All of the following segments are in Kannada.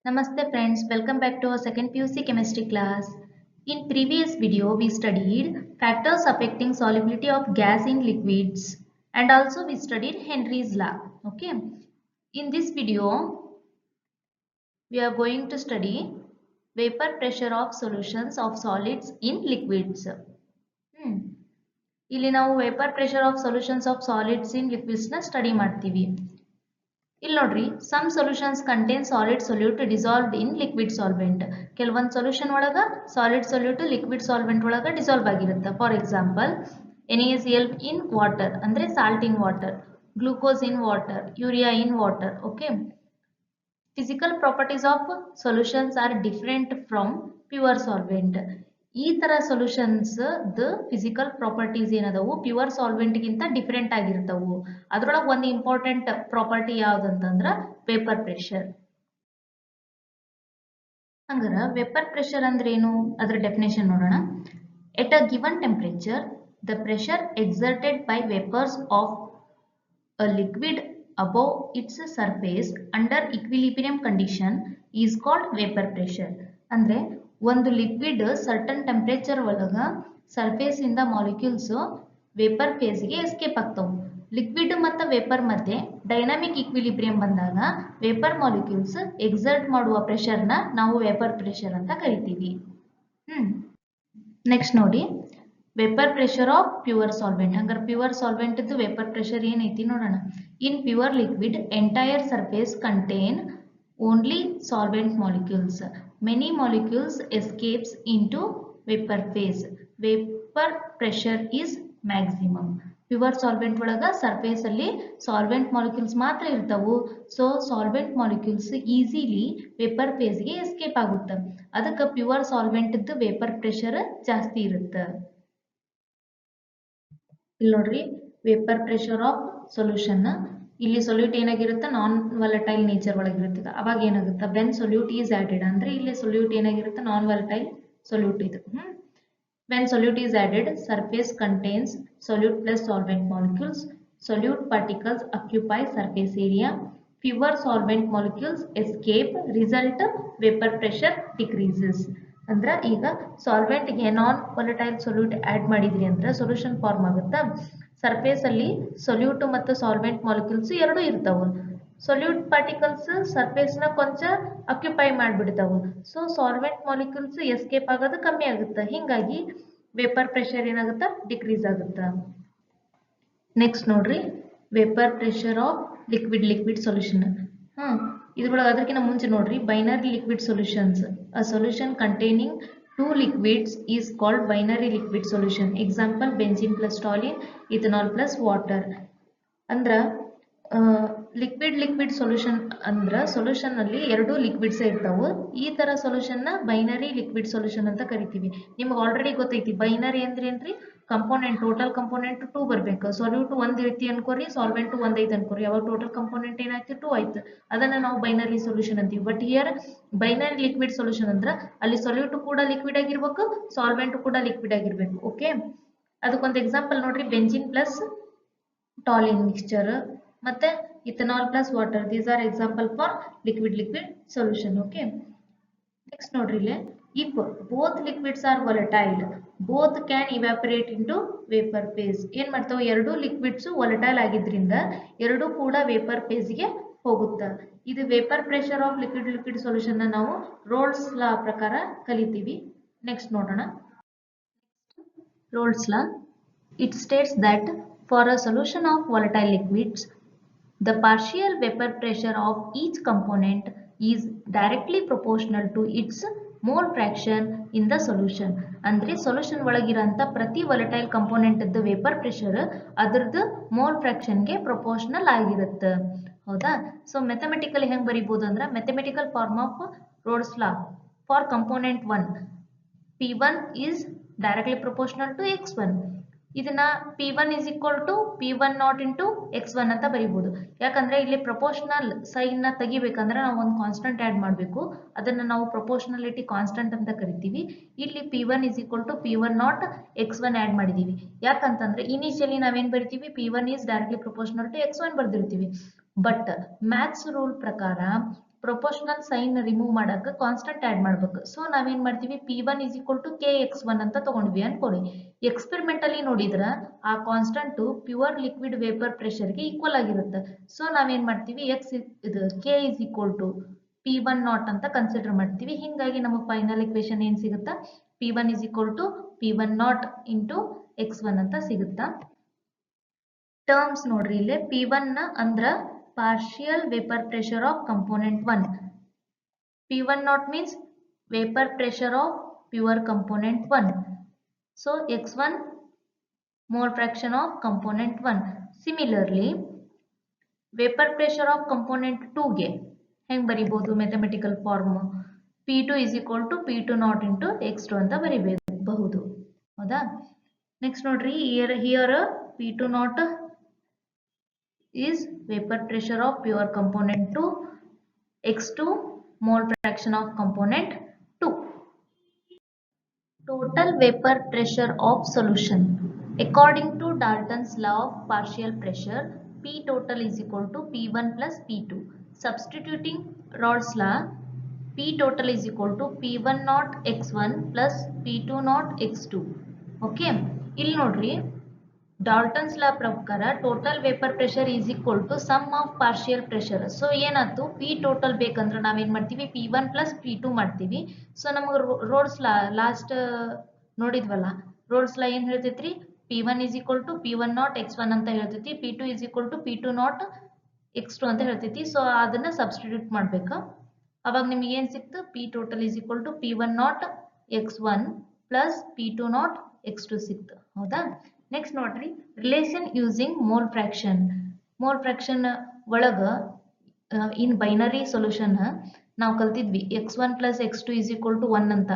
Namaste friends, welcome back to our second PUC chemistry class. In previous video, we studied factors affecting solubility of gas in liquids and also we studied Henry's law. Okay. In this video, we are going to study vapor pressure of solutions of solids in liquids. ಇಲ್ಲಿ ನಾವು vapour pressure of solutions of solids in liquids ನ ಸ್ಟಡಿ ಮಾಡ್ತೀವಿ. ಇಲ್ಲಿ ನೋಡ್ರಿ some solutions contain solid solute dissolved in liquid solvent. ಕೆಲವೊಂದು ಸೊಲ್ಯೂಷನ್ ಒಳಗ ಸಾಲಿಡ್ ಸೊಲ್ಯೂಟ್ ಲಿಕ್ವಿಡ್ ಸಾಲ್ವೆಂಟ್ ಒಳಗ ಡಿಸಾಲ್ವ್ ಆಗಿರುತ್ತೆ. For example NaCl in water ಅಂದ್ರೆ salt in water, glucose in water, urea in water. Okay, physical properties of solutions are different from pure solvent. ಈ ತರ ಸೊಲ್ಯೂಷನ್ಸ್ ದ ಫಿಸಿಕಲ್ ಪ್ರಾಪರ್ಟೀಸ್ ಏನದವು ಪ್ಯೂರ್ ಸಾಲ್ವೆಂಟ್ ಗಿಂತ ಡಿಫರೆಂಟ್ ಆಗಿರ್ತವು. ಅದ್ರೊಳಗೆ ಒಂದು ಇಂಪಾರ್ಟೆಂಟ್ ಪ್ರಾಪರ್ಟಿ ಯಾವ್ದಂತಂದ್ರ ವೇಪರ್ ಪ್ರೆಷರ್. ಹಂಗಾರ ವೇಪರ್ ಪ್ರೆಷರ್ ಅಂದ್ರೆ ಏನು, ಅದರ ಡೆಫಿನೇಷನ್ ನೋಡೋಣ. At a given temperature the pressure exerted by vapours of a liquid above its surface under equilibrium condition is called vapor pressure. ಅಂದ್ರೆ ಒಂದು ಲಿಕ್ವಿಡ್ ಸರ್ಟನ್ ಟೆಂಪರೇಚರ್ ಒಳಗ ಸರ್ಫೇಸ್ ಇಂದ ಮಾಲಿಕ್ಯೂಲ್ಸ್ ವೇಪರ್ ಫೇಸ್ ಗೆ ಎಸ್ಕೇಪ್ ಆಗ್ತವು. ಲಿಕ್ವಿಡ್ ಮತ್ತು ವೇಪರ್ ಮಧ್ಯೆ ಡೈನಾಮಿಕ್ ಇಕ್ವಿಲಿಬ್ರಿಯಂ ಬಂದಾಗ ವೇಪರ್ ಮಾಲಿಕ್ಯೂಲ್ಸ್ ಎಕ್ಸರ್ಟ್ ಮಾಡುವ ಪ್ರೆಷರ್ ನ ನಾವು ವೇಪರ್ ಪ್ರೆಷರ್ ಅಂತ ಕರಿತೀವಿ. ನೆಕ್ಸ್ಟ್ ನೋಡಿ vapour pressure of pure solvent. ಹಂಗಾರೆ ಪ್ಯೂರ್ ಸಾಲ್ವೆಂಟ್ ಇದ್ದು ವೇಪರ್ ಪ್ರೆಷರ್ ಏನೈತಿ ನೋಡೋಣ. In pure liquid entire surface contain only solvent molecules. Many molecules escapes into vapour phase. Vapour pressure is maximum. Pure solvent ಒಳಗ ಸರ್ಫೇಸ್ ಅಲ್ಲಿ ಸಾಲ್ವೆಂಟ್ ಮಾಲಿಕ್ಯೂಲ್ಸ್ ಮಾತ್ರ ಇರ್ತಾವು. So solvent molecules easily vapour ಫೇಸ್ಗೆ ಎಸ್ಕೇಪ್ ಆಗುತ್ತೆ. ಅದಕ್ಕೆ ಪ್ಯೂರ್ ಸಾಲ್ವೆಂಟ್ ಇದ್ದು ವೇಪರ್ ಪ್ರೆಷರ್ ಜಾಸ್ತಿ ಇರುತ್ತೆ. ಇಲ್ಲಿ ನೋಡ್ರಿ ವೇಪರ್ ಪ್ರೆಷರ್ ಆಫ್ ಸೊಲ್ಯೂಷನ್. ಇಲ್ಲಿ ಸೊಲ್ಯೂಟ್ ಏನಾಗಿರುತ್ತೆ ನಾನ್ ವಾಲಟೈಲ್ ನೇಚರ್ ಒಳಗಿರುತ್ತೆ. ಅವಾಗ ಏನಾಗುತ್ತೆ ವೆನ್ ಸೊಲ್ಯೂಟ್ ಈಸ್ ಆಡೆಡ್ ಅಂದ್ರೆ ಇಲ್ಲಿ ಸೊಲ್ಯೂಟ್ ಏನಾಗಿರುತ್ತೆ ನಾನ್ ವಾಲಟೈಲ್ ಸೊಲ್ಯೂಟ್ ಇದು. When solute is added surface contains solute plus solvent molecules. Solute particles occupy surface area. Pure solvent molecules escape. Result vapour pressure decreases. ಅಂದ್ರ ಈಗ ಸಾಲ್ವೆಂಟ್ಗೆ ನಾನ್ ವಾಲಟೈಲ್ ಸೊಲ್ಯೂಟ್ ಆಡ್ ಮಾಡಿದ್ರಿ ಅಂದ್ರೆ ಸೊಲ್ಯೂಷನ್ ಫಾರ್ಮ್ ಆಗುತ್ತಾ. ಸರ್ಫೇಸ್ ಅಲ್ಲಿ ಸೊಲ್ಯೂಟ್ ಮತ್ತು ಸಾಲ್ವೆಂಟ್ ಮಾಲಿಕ್ಯೂಲ್ಸ್ ಎರಡು ಇರ್ತಾವ. ಸೊಲ್ಯೂಟ್ ಪಾರ್ಟಿಕಲ್ಸ್ ಸರ್ಫೇಸ್ ನ ಕೊಂಚ ಆಕ್ಯುಪೈ ಮಾಡಿಬಿಡ್ತಾವ. ಸೊ ಸಾಲ್ವೆಂಟ್ ಮಾಲಿಕ್ಯೂಲ್ಸ್ ಎಸ್ಕೇಪ್ ಆಗೋದು ಕಮ್ಮಿ ಆಗುತ್ತೆ. ಹಿಂಗಾಗಿ ವೇಪರ್ ಪ್ರೆಷರ್ ಏನಾಗುತ್ತಾ ಡಿಕ್ರೀಸ್ ಆಗುತ್ತಾ. ನೆಕ್ಸ್ಟ್ ನೋಡ್ರಿ vapour pressure of liquid solution. ಇದ್ರೊಳಗೆ ಅದಕ್ಕಿಂತ ಮುಂಚೆ ನೋಡ್ರಿ binary liquid solutions. A solution containing two liquids is called binary liquid solution. Example benzene plus toluene, ethanol plus water. ಅಂದ್ರ ಲಿಕ್ವಿಡ್ ಸೊಲ್ಯೂಷನ್ ಅಂದ್ರ ಸೊಲ್ಯೂಷನ್ ಅಲ್ಲಿ ಎರಡು ಲಿಕ್ವಿಡ್ಸ್ ಇರ್ತಾವು. ಈ ತರ ಸೊಲ್ಯೂಷನ್ ನ ಬೈನರಿ ಲಿಕ್ವಿಡ್ ಸೊಲ್ಯೂಷನ್ ಅಂತ ಕರಿತೀವಿ. ನಿಮ್ಗೆ ಆಲ್ರೆಡಿ ಗೊತ್ತೈತಿ ಬೈನರಿ ಅಂದ್ರೆ ಏನ್ರಿ, ಕಂಪೋನೆಂಟ್ ಟೋಟಲ್ ಕಂಪೋನೆಂಟ್ 2 ಬರ್ಬೇಕು. ಸೊಲ್ಯೂಟ್ ಒಂದ್ ರೀತಿ ಅನ್ಕೋರಿ, ಸಾಲ್ವೆಂಟ್ ಒಂದ್ ಐತೆ ಅನ್ಕೋರಿ. ಅವಾಗ ಟೋಟಲ್ ಕಂಪೋನೆಂಟ್ ಏನಾಯ್ತು 2 ಆಯ್ತು. ಅದನ್ನ ನಾವು ಬೈನರಿ ಸೊಲ್ಯೂಷನ್ ಅಂತೀವಿ. But here binary liquid solution ಅಂದ್ರ ಅಲ್ಲಿ ಸೊಲ್ಯೂಟ್ ಕೂಡ ಲಿಕ್ವಿಡ್ ಆಗಿರ್ಬೇಕು, ಸಾಲ್ವೆಂಟ್ ಕೂಡ ಲಿಕ್ವಿಡ್ ಆಗಿರ್ಬೇಕು. ಓಕೆ, ಅದಕ್ಕೊಂದು ಎಕ್ಸಾಂಪಲ್ ನೋಡ್ರಿ ಬೆಂಜಿನ್ ಪ್ಲಸ್ ಟಾಲಿನ್ ಮಿಕ್ಸ್ಚರ್ ಮತ್ತೆ ethanol plus water. These are example for liquid solution. Okay, next ನೋಡ್ರಿ ಇಲ್ಲಿ if both liquids are volatile both can evaporate into vapor phase. ಏನ್ ಮಾಡ್ತಾವ ಎರಡು ಲಿಕ್ವಿಡ್ಸ್ ವಾಲಟೈಲ್ ಆಗಿದ್ರಿಂದ ಎರಡು ಕೂಡ ವೇಪರ್ ಫೇಸ್ ಗೆ ಹೋಗುತ್ತೆ. ಇದು vapour pressure of liquid solution ನ ನಾವು ರೋಲ್ಸ್ ಲಾ ಪ್ರಕಾರ ಕಲಿತೀವಿ. ನೆಕ್ಸ್ಟ್ ನೋಡೋಣ Raoult's law. It states that for a solution of volatile liquids the partial vapor pressure of each component is directly proportional to its mole fraction in the solution. ಅಂದ್ರೆ ಸೊಲ್ಯೂಷನ್ ಒಳಗಿರಂತ ಪ್ರತಿ ವಾಲಟೈಲ್ ಕಂಪೋನೆಂಟ್ ಇದ್ದ ವೇಪರ್ ಪ್ರೆಷರ್ ಅದರದ್ದು ಮೋಲ್ ಫ್ರಾಕ್ಷನ್ ಗೆ ಪ್ರಪೋರ್ಷನಲ್ ಆಗಿರುತ್ತೆ. ಹೌದಾ. ಸೊ ಮ್ಯಾಥಮೆಟಿಕಲಿ ಹೆಂಗ್ ಬರೀಬಹುದು ಅಂದ್ರೆ mathematical form of Raoult's law for component 1 P1 is directly proportional to x1. ಇದನ್ನ P1 is equal to P1 not into x1 ಅಂತ ಬರೀಬಹುದು. ಯಾಕಂದ್ರೆ ಇಲ್ಲಿ ಪ್ರಪೋರ್ಷನಲ್ ಸೈನ್ ನ ತೆಗಿಬೇಕಂದ್ರೆ ನಾವು ಒಂದು ಕಾನ್ಸ್ಟೆಂಟ್ ಆಡ್ ಮಾಡಬೇಕು. ಅದನ್ನ ನಾವು ಪ್ರಪೋರ್ಷನಾಲಿಟಿ ಕಾನ್ಸ್ಟೆಂಟ್ ಅಂತ ಕರಿತೀವಿ. ಇಲ್ಲಿ P1 is equal to P1 not x1 add ಮಾಡಿದೀವಿ. ಯಾಕಂತಂದ್ರೆ ಇನಿಷಿಯಲಿ ನಾವೇನ್ ಬರಿತೀವಿ P1 is directly proportional to x1 ಬರ್ದಿರ್ತೀವಿ. ಬಟ್ ಮ್ಯಾಥ್ಸ್ ರೂಲ್ ಪ್ರಕಾರ ಪ್ರೊಪೋರ್ಷನಲ್ ಸೈನ್ ರಿಮೂವ್ ಮಾಡಕ್ಕೆ ಕಾನ್ಸ್ಟೆಂಟ್ ಆಡ್ ಮಾಡ್ಬೇಕು. ಸೊ ನಾವೇನ್ ಮಾಡ್ತೀವಿ P1 is equal to KX1 ಅಂತ ತಗೊಂಡ್ವಿ ಅನ್ಕೊಳ್ಳಿ. ಎಕ್ಸ್ಪೆರಿಮೆಂಟ್ ಅಲ್ಲಿ ನೋಡಿದ್ರ ಆ ಕಾನ್ಸ್ಟೆಂಟ್ ಪ್ಯೂರ್ ಲಿಕ್ವಿಡ್ ವೇಪರ್ ಪ್ರೆಷರ್ಗೆ ಈಕ್ವಲ್ ಆಗಿರುತ್ತೆ. ಸೊ ನಾವೇನ್ ಮಾಡ್ತೀವಿ K is equal to P1 naught ಅಂತ ಕನ್ಸಿಡರ್ ಮಾಡ್ತೀವಿ. ಹಿಂಗಾಗಿ ನಮಗೆ ಫೈನಲ್ ಇಕ್ವೇಶನ್ ಏನ್ ಸಿಗುತ್ತಾ P1 is equal to P1 naught into X1 ಅಂತ ಸಿಗುತ್ತಾ. ಟರ್ಮ್ಸ್ ನೋಡ್ರಿ ಇಲ್ಲಿ P1 ನ ಅಂದ್ರ partial vapor pressure of component 1. P1 naught means vapor pressure of pure component 1. So X1 mole fraction of component 1. Similarly, vapor pressure of component 2 ಗೆ ಹೆಂಗ್ ಬರಿಬಹುದು mathematical form P2 is equal to P2 naught into X2 ಅಂತ ಬರಿಬಹುದು. ಹೌದಾ? ನೆಕ್ಸ್ಟ್ ನೋಡ್ರಿ here P2 naught is vapor pressure of pure component 2, X2 mole fraction of component 2. Total vapor pressure of solution. According to Dalton's law of partial pressure, P total is equal to P1 plus P2. Substituting Rod's law, P total is equal to P1 naught X1 plus P2 naught X2. Okay, ಇಲ್ಲಿ ನೋಡ್ರಿ ಡಾಲ್ಟನ್ಸ್ ಲಾ ಪ್ರಕಾರ total vapour pressure is equal to sum of partial pressure. So ಏನಾಯ್ತು ಪಿ ಟೋಟಲ್ ಬೇಕಂದ್ರೆ ನಾವೇನ್ ಮಾಡ್ತೀವಿ P1 ಪ್ಲಸ್ P2 ಮಾಡ್ತೀವಿ. ಸೊ ನಮಗೆ ರೋಡ್ಸ್ ಲಾ ಲಾಸ್ಟ್ ನೋಡಿದ್ವಲ್ಲ, ರೋಡ್ಸ್ ಲಾ ಏನ್ ಹೇಳ್ತೈತ್ರಿ P1 is equal to P1 naught X1 ಅಂತ ಹೇಳ್ತೈತಿ, P2 is equal to P2 naught X2 ಅಂತ ಹೇಳ್ತೈತಿ. ಸೊ ಅದನ್ನ ಸಬ್ಸ್ಟಿಟ್ಯೂಟ್ ಮಾಡ್ಬೇಕು. ಅವಾಗ ನಿಮಗೆ ಏನ್ ಸಿಕ್ತು P total is equal to P1 naught X1 plus P2 naught X2 ಸಿಕ್ತು. ಹೌದಾ? ನೆಕ್ಸ್ಟ್ ನೋಡ್ರಿ relation using mole fraction. Mole fraction ಒಳಗ ಇನ್ ಬೈನರಿ ಸೊಲ್ಯೂಷನ್ ನಾವು ಕಲ್ತಿದ್ವಿ X1 plus X2 is equal to 1 ಅಂತ.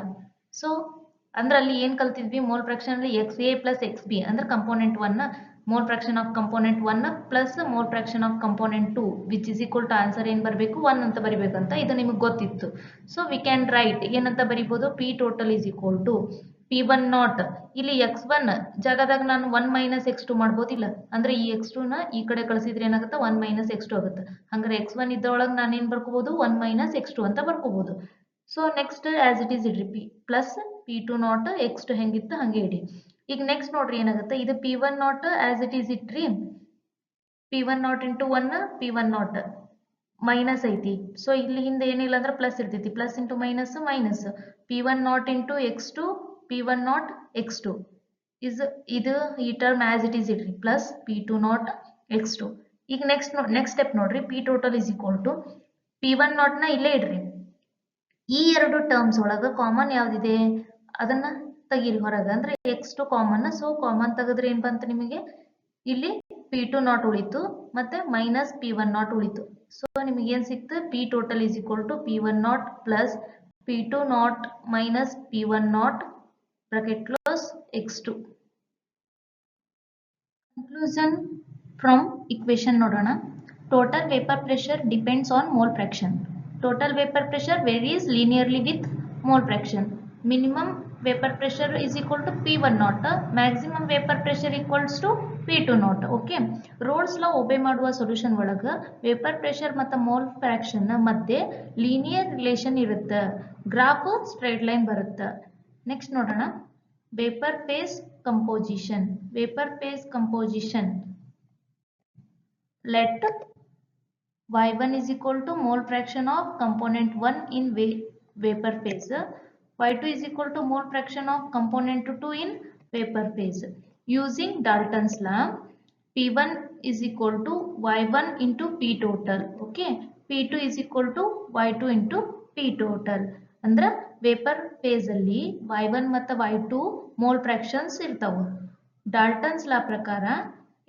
ಸೊ ಅಂದ್ರೆ ಅಲ್ಲಿ ಏನ್ ಕಲ್ತಿದ್ವಿ ಮೋಲ್ ಫ್ರಾಕ್ಷನ್ ಅಲ್ಲಿ XA ಪ್ಲಸ್ XB ಅಂದ್ರೆ component 1 mole fraction of component 1 plus mole fraction of component 2 which is equal to answer ಏನ್ ಬರಬೇಕು 1 ಅಂತ ಬರಿಬೇಕಂತ ಇದು ನಿಮಗೆ ಗೊತ್ತಿತ್ತು. ಸೊ ವಿ ಕ್ಯಾನ್ ರೈಟ್ ಏನಂತ ಬರಿಬಹುದು P total is equal to P1 not ಇಲ್ಲಿ X1 ಜಾಗದಾಗ ನಾನು 1 ಮೈನಸ್ X2 ಮಾಡ್ಬೋದಿಲ್ಲ, ಅಂದ್ರೆ ಈ X2 ನ ಈ ಕಡೆ ಕಳಿಸಿದ್ರೆ ಏನಾಗುತ್ತೆ 1 ಮೈನಸ್ X2 ಆಗುತ್ತೆ. ಹಂಗಾರೆ X1 ಇದ್ದೊಳಗೆ ನಾನು ಏನ್ ಬರ್ಕೋಬಹುದು 1 ಮೈನಸ್ X2 ಅಂತ ಬರ್ಕೋಬಹುದು. So next as it is ಇಡ್ರಿ ಪ್ಲಸ್ P2 ನಾಟ್ X2 ಹೆಂಗಿತ್ತು ಹಂಗೆ ಇಡಿ. ಈಗ ನೆಕ್ಸ್ಟ್ ನೋಡ್ರಿ ಏನಾಗುತ್ತೆ ಇದು P1 naught as it is ಇಟ್ರಿ P1 naught into 1 P1 naught minus ಐತಿ. ಸೊ ಇಲ್ಲಿ ಹಿಂದೆ ಏನಿಲ್ಲ ಅಂದ್ರೆ ಪ್ಲಸ್ ಇರ್ತೈತಿ, plus into minus minus P1 naught into X2 P1 naught X2 is ಇದು ಈ ಟರ್ಮ್ ಆಸ್ ಇಟ್ ಈಸ್ ಇಡ್ರಿ ಪ್ಲಸ್ P2 ನಾಟ್ X2. ಈಗ ನೆಕ್ಸ್ಟ್ ಸ್ಟೆಪ್ ನೋಡ್ರಿ P total is equal to P1 naught ನ ಇಲ್ಲೇ ಇಡ್ರಿ. ಈ ಎರಡು ಟರ್ಮ್ಸ್ ಒಳಗ ಕಾಮನ್ ಯಾವ್ದಿದೆ ಅದನ್ನ ತೆಗೀರಿ ಹೊರಗೆ, ಅಂದ್ರೆ X2 ಕಾಮನ್. ಸೊ ಕಾಮನ್ ತೆಗೆದ್ರೆ ಏನ್ ಬಂತು ನಿಮಗೆ ಇಲ್ಲಿ P2 ನಾಟ್ ಉಳಿತು ಮತ್ತೆ ಮೈನಸ್ P1 ನಾಟ್ ಉಳಿತು. ಸೊ ನಿಮಗೆ ಏನ್ ಸಿಕ್ತು P total is equal to P1 not plus P2 naught minus P1 not bracket close X2. Conclusion from equation ನೋಡೋಣ. Total vapor pressure depends on mole fraction. Total vapor pressure varies linearly with mole fraction. Minimum vapor pressure is equal to P1 naught. Maximum vapor pressure equals to P2 naught. Okay. Rod's law obey ಮಾಡುವ solution ಒಳಗ vapor pressure ಮತ್ತು mole fraction ಮಧ್ಯೆ linear relation ಇರುತ್ತೆ. ಗ್ರಾಫ್ ಸ್ಟ್ರೈಟ್ ಲೈನ್ ಬರುತ್ತೆ. ನೆಕ್ಸ್ಟ್ ನೋಡೋಣ vapor phase composition. Vapor phase composition. Let Y1 is equal to mole fraction of component 1 in vapor phase. Y2 is equal to mole fraction of component 2 in vapor phase. Using Dalton's law, P1 is equal to Y1 into P total. Okay. P2 is equal to Y2 into P total. ಅಂದ್ರೆ ವೇಪರ್ ಫೇಸ್ ಅಲ್ಲಿ Y1 ಮತ್ತು Y2 ಮೋಲ್ ಫ್ರಾಕ್ಷನ್ಸ್ ಇರ್ತಾವ. ಡಾಲ್ಟನ್ಸ್ ಲಾ ಪ್ರಕಾರ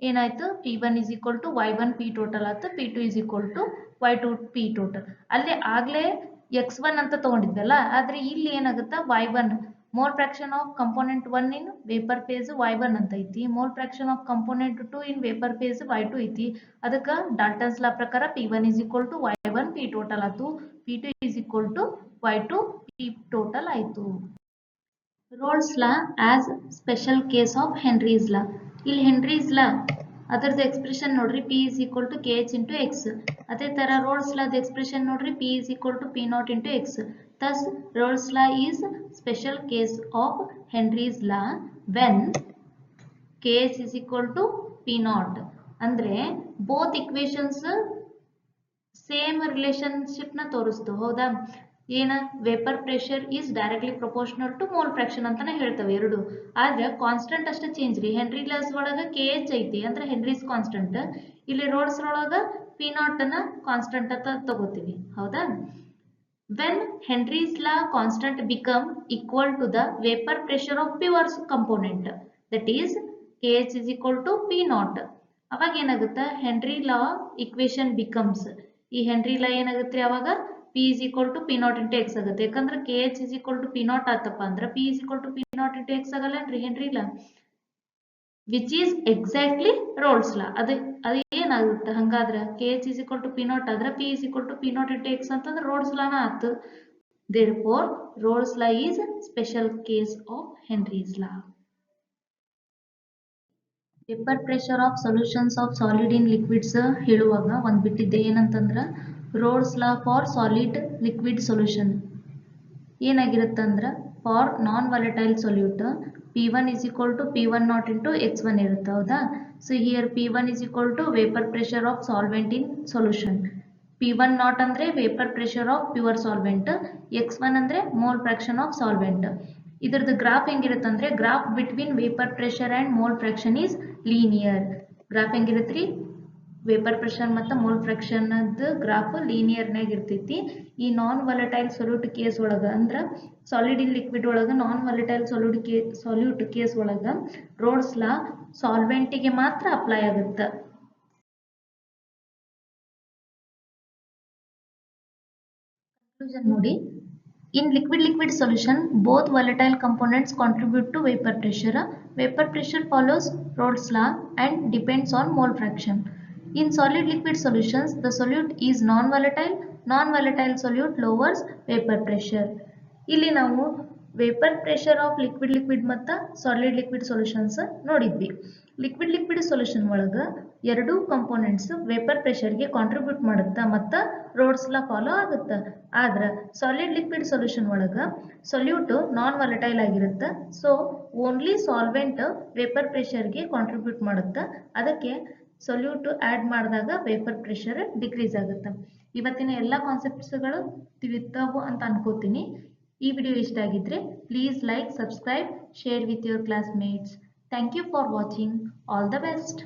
ಏನಾಯ್ತು P1 is equal to Y1 P total ಆಯ್ತು, P2 is equal to Y2 P total. ಅಲ್ಲಿ ಆಗ್ಲೇ X1 ಅಂತ ತಗೊಂಡಿದ್ವಲ್ಲ, ಆದ್ರೆ ಇಲ್ಲಿ ಏನಾಗುತ್ತೆ Y1 mole fraction of component 1 in vapour phase Y1 ಅಂತ ಐತಿ, mole fraction of component 2 in vapour phase Y2 ಐತಿ. ಅದಕ್ಕೆ ಡಾಲ್ಟನ್ಸ್ ಲಾ ಪ್ರಕಾರ P1 is equal to Y1 P total ಆಯ್ತು, P2 is equal to Y2 P total ಆಯ್ತು. Rod's law as special case of Henry's law. ಇಲ್ಲಿ Henry's law ಅದರದ್ದು ಎಕ್ಸ್ಪ್ರೆಷನ್ ನೋಡ್ರಿ P is equal to KH into X. ಅದೇ ತರ ರೋಲ್ಸ್ ಲಾದ ಎಕ್ಸ್ಪ್ರೆಷನ್ ನೋಡ್ರಿ P is equal to P naught into X. Thus Rolle's law is special case of Henry's law when KH is equal to P naught. ಅಂದ್ರೆ both equations ಸೇಮ್ ರಿಲೇಶನ್ಶಿಪ್ ನ ತೋರಿಸ್ತು. ಹೌದಾ? ಏನ vapour pressure is directly proportional to mole fraction ಅಂತಾನೆ ಹೇಳ್ತವೆ ಎರಡು. ಆದ್ರೆ ಕಾನ್ಸ್ಟೆಂಟ್ ಅಷ್ಟೇ ಚೇಂಜ್ ರೀ. ಹೆನ್ರಿ ಲಾಸ್ ಒಳಗ KH ಐತಿ ಅಂದ್ರೆ ಹೆನ್ರೀಸ್ ಕಾನ್ಸ್ಟೆಂಟ್. ಇಲ್ಲಿ ರೋಲ್ಸ್ ಒಳಗ P ನಾಟ್ ನ ಕಾನ್ಸ್ಟೆಂಟ್ ಅಂತ ತಗೋತೀವಿ. ಹೌದಾ? When Henry's law constant become equal to the vapor pressure of pure component, that is KH is equal to P naught. ಅವಾಗ ಏನಾಗುತ್ತೆ? ಹೆನ್ರಿ ಲಾ ಇಕ್ವೇಶನ್ ಬಿಕಮ್ಸ್, ಈ ಹೆನ್ರಿ ಲಾ ಏನಾಗುತ್ತೆ ಅವಾಗ P is equal to P naught into X ಆಗುತ್ತೆ. ಯಾಕಂದ್ರೆ KH is equal to P naught ಆತಪ್ಪ ಅಂದ್ರೆ P is equal to P naught into X ಆಗಲ್ಲನ್ರಿ Henry law, which is exactly Raoult's law. ಅದು ಏನಾಗುತ್ತೆ ಹಂಗಾದ್ರೆ? KH is equal to P naught ಆದ್ರೆ P is equal to P naught into X ಅಂತಂದ್ರೆ ರೋಲ್ಸ್ ಲಾನ ಆತು. Therefore Rolle's law is special case of Henry's law. Vapour pressure of solutions of solid in liquids ಹೇಳುವಾಗ ಒಂದು ಬಿಟ್ಟಿದ್ದೆ ಏನಂತಂದ್ರೆ Raoult's law for solid liquid solution ಏನಾಗಿರುತ್ತಂದ್ರೆ for non volatile solute P1 is equal to P1 naught into X1 ಇರುತ್ತೆ. ಹೌದಾ? So here P1 is equal to vapour pressure of solvent in solution. P1 naught ಅಂದ್ರೆ vapour pressure of pure solvent, X1 ಅಂದ್ರೆ ಮೋಲ್ ಫ್ರಾಕ್ಷನ್ ಆಫ್ ಸಾಲ್ವೆಂಟ್. ಇದರದ್ದು ಗ್ರಾಫ್ ಹೆಂಗಿರುತ್ತೆ ಅಂದ್ರೆ graph between vapour pressure and mole fraction is linear. Graph ಹೆಂಗಿರುತ್ತ್ರಿ? ವೇಪರ್ ಪ್ರೆಷರ್ ಮತ್ತು ಮೋಲ್ ಫ್ರಾಕ್ಷನ್ ಗ್ರಾಫ್ ಲೀನಿಯರ್ನಾಗ ಇರ್ತೈತಿ. ಈ ನಾನ್ ವಾಲಟೈಲ್ ಸೊಲ್ಯೂಟ್ ಕೇಸ್ ಒಳಗ ಅಂದ್ರೆ ಸಾಲಿಡ್ ಇನ್ ಲಿಕ್ವಿಡ್ ಒಳಗ ನಾನ್ ವಾಲಟೈಲ್ ಸೊಲ್ಯೂಟ್ ಕೇಸ್ ಒಳಗ ರೋಲ್ಸ್ ಲಾ ಸಾಲ್ವೆಂಟಿಗೆ ಮಾತ್ರ ಅಪ್ಲೈ ಆಗುತ್ತೆ. Conclusion ನೋಡಿ. In liquid solution, both volatile components contribute to vapor pressure. Vapor pressure follows Rolle's law and depends on mole fraction. In solid liquid solutions, the solute is non-volatile. Non-volatile solute lowers vapor pressure. ಇಲ್ಲಿ ನಾವು ವೇಪರ್ ಪ್ರೆಷರ್ ಆಫ್ ಲಿಕ್ವಿಡ್ ಮತ್ತು ಸಾಲಿಡ್ ಲಿಕ್ವಿಡ್ ಸೊಲ್ಯೂಷನ್ಸ್ ನೋಡಿದ್ವಿ. ಲಿಕ್ವಿಡ್ ಸೊಲ್ಯೂಷನ್ ಒಳಗೆ ಎರಡೂ ಕಂಪೋನೆಂಟ್ಸ್ ವೇಪರ್ ಪ್ರೆಷರ್ಗೆ ಕಾಂಟ್ರಿಬ್ಯೂಟ್ ಮಾಡುತ್ತಾ ಮತ್ತು ರೋಲ್ಸ್ ಲಾ ಫಾಲೋ ಆಗುತ್ತೆ. ಆದ್ರೆ ಸಾಲಿಡ್ ಲಿಕ್ವಿಡ್ ಸೊಲ್ಯೂಷನ್ ಒಳಗೆ ಸೊಲ್ಯೂಟ್ ನಾನ್ ವಾಲಟೈಲ್ ಆಗಿರುತ್ತೆ. ಸೊ ಓನ್ಲಿ ಸಾಲ್ವೆಂಟ್ ವೇಪರ್ ಪ್ರೆಷರ್ಗೆ ಕಾಂಟ್ರಿಬ್ಯೂಟ್ ಮಾಡುತ್ತೆ. ಅದಕ್ಕೆ ಸೊಲ್ಯೂಟ್ ಆ್ಯಡ್ ಮಾಡಿದಾಗ ವೇಪರ್ ಪ್ರೆಷರ್ ಡಿಕ್ರೀಸ್ ಆಗುತ್ತೆ. ಇವತ್ತಿನ ಎಲ್ಲ ಕಾನ್ಸೆಪ್ಟ್ಸ್ಗಳು ತಿಳಿತಾವು ಅಂತ ಅನ್ಕೋತೀನಿ. ಈ ವಿಡಿಯೋ ಇಷ್ಟ ಆಗಿದ್ರೆ please like, subscribe, share with your classmates. Thank you for watching. All the best.